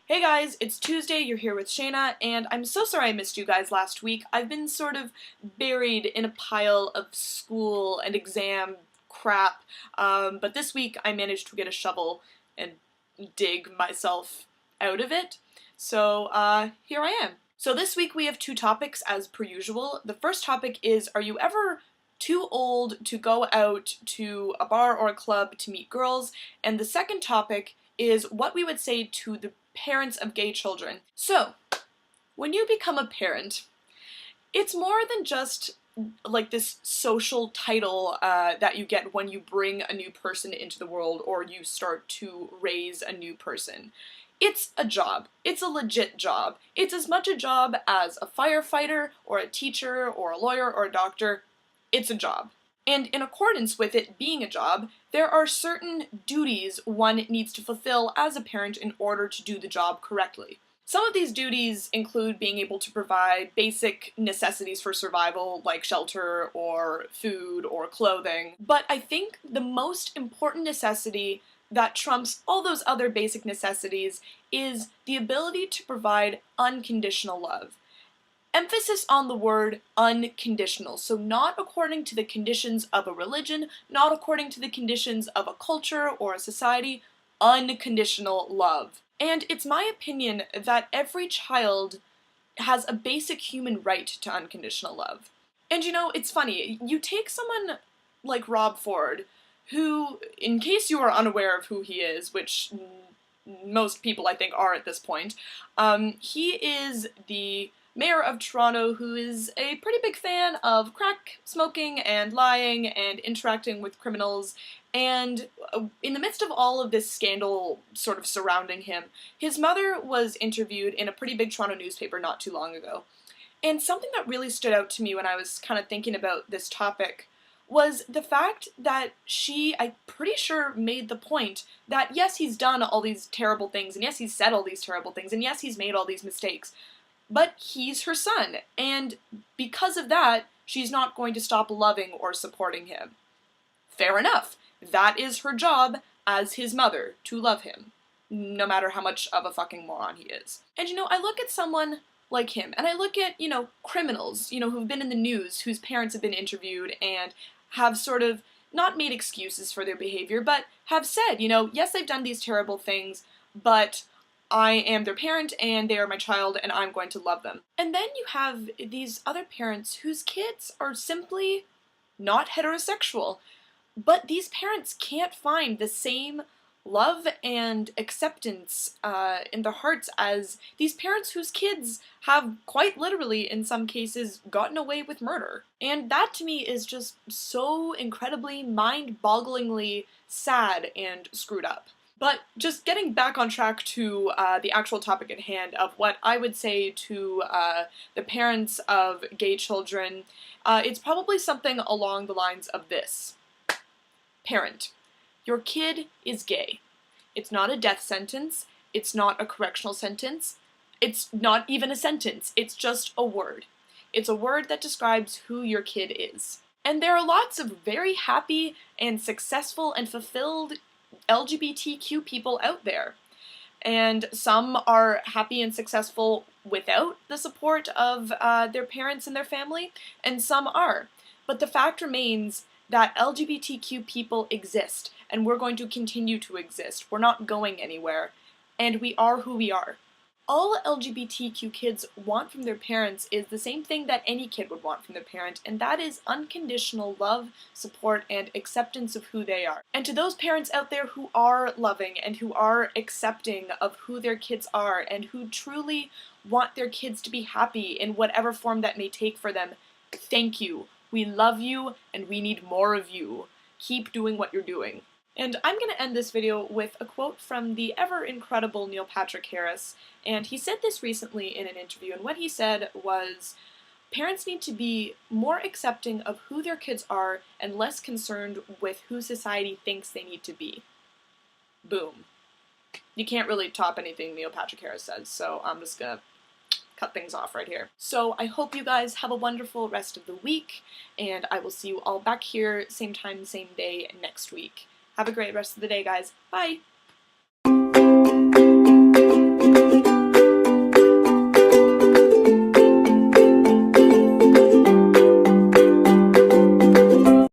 Hey guys, it's Tuesday, you're here with Shayna, and I'm so sorry I missed you guys last week. I've been sort of buried in a pile of school and exam crap, but this week I managed to get a shovel and dig myself out of it. So, here I am. So this week we have two topics as per usual. The first topic is, are you ever too old to go out to a bar or a club to meet girls? And the second topic is what we would say to the parents of gay children. So, when you become a parent, it's more than just like this social title that you get when you bring a new person into the world or you start to raise a new person. It's a job. It's a legit job. It's as much a job as a firefighter or a teacher or a lawyer or a doctor. It's a job. And in accordance with it being a job, there are certain duties one needs to fulfill as a parent in order to do the job correctly. Some of these duties include being able to provide basic necessities for survival, like shelter or food or clothing. But I think the most important necessity that trumps all those other basic necessities is the ability to provide unconditional love. Emphasis on the word unconditional, so not according to the conditions of a religion, not according to the conditions of a culture or a society, unconditional love. And it's my opinion that every child has a basic human right to unconditional love. And you know, it's funny, you take someone like Rob Ford, who, in case you are unaware of who he is, which most people I think are at this point, he is the mayor of Toronto who is a pretty big fan of crack smoking and lying and interacting with criminals, and in the midst of all of this scandal sort of surrounding him, his mother was interviewed in a pretty big Toronto newspaper not too long ago. And something that really stood out to me when I was kind of thinking about this topic was the fact that she, I'm pretty sure, made the point that yes, he's done all these terrible things, and yes, he's said all these terrible things, and yes, he's made all these mistakes, but he's her son, and because of that, she's not going to stop loving or supporting him. Fair enough. That is her job as his mother, to love him, no matter how much of a fucking moron he is. And you know, I look at someone like him, and I look at, you know, criminals, you know, who've been in the news, whose parents have been interviewed, and have sort of not made excuses for their behavior, but have said, you know, yes, they've done these terrible things, but I am their parent, and they are my child, and I'm going to love them. And then you have these other parents whose kids are simply not heterosexual, but these parents can't find the same love and acceptance in their hearts as these parents whose kids have quite literally, in some cases, gotten away with murder. And that to me is just so incredibly mind-bogglingly sad and screwed up. But just getting back on track to the actual topic at hand of what I would say to the parents of gay children, it's probably something along the lines of this. Parent, your kid is gay. It's not a death sentence, it's not a correctional sentence, it's not even a sentence, it's just a word. It's a word that describes who your kid is. And there are lots of very happy and successful and fulfilled LGBTQ people out there. And some are happy and successful without the support of their parents and their family, and some are. But the fact remains that LGBTQ people exist, and we're going to continue to exist. We're not going anywhere, and we are who we are. All LGBTQ kids want from their parents is the same thing that any kid would want from their parent, and that is unconditional love, support, and acceptance of who they are. And to those parents out there who are loving and who are accepting of who their kids are and who truly want their kids to be happy in whatever form that may take for them, thank you. We love you, and we need more of you. Keep doing what you're doing. And I'm going to end this video with a quote from the ever-incredible Neil Patrick Harris, and he said this recently in an interview, and what he said was, parents need to be more accepting of who their kids are and less concerned with who society thinks they need to be. Boom. You can't really top anything Neil Patrick Harris says, so I'm just gonna cut things off right here. So I hope you guys have a wonderful rest of the week, and I will see you all back here same time, same day next week. Have a great rest of the day, guys. Bye!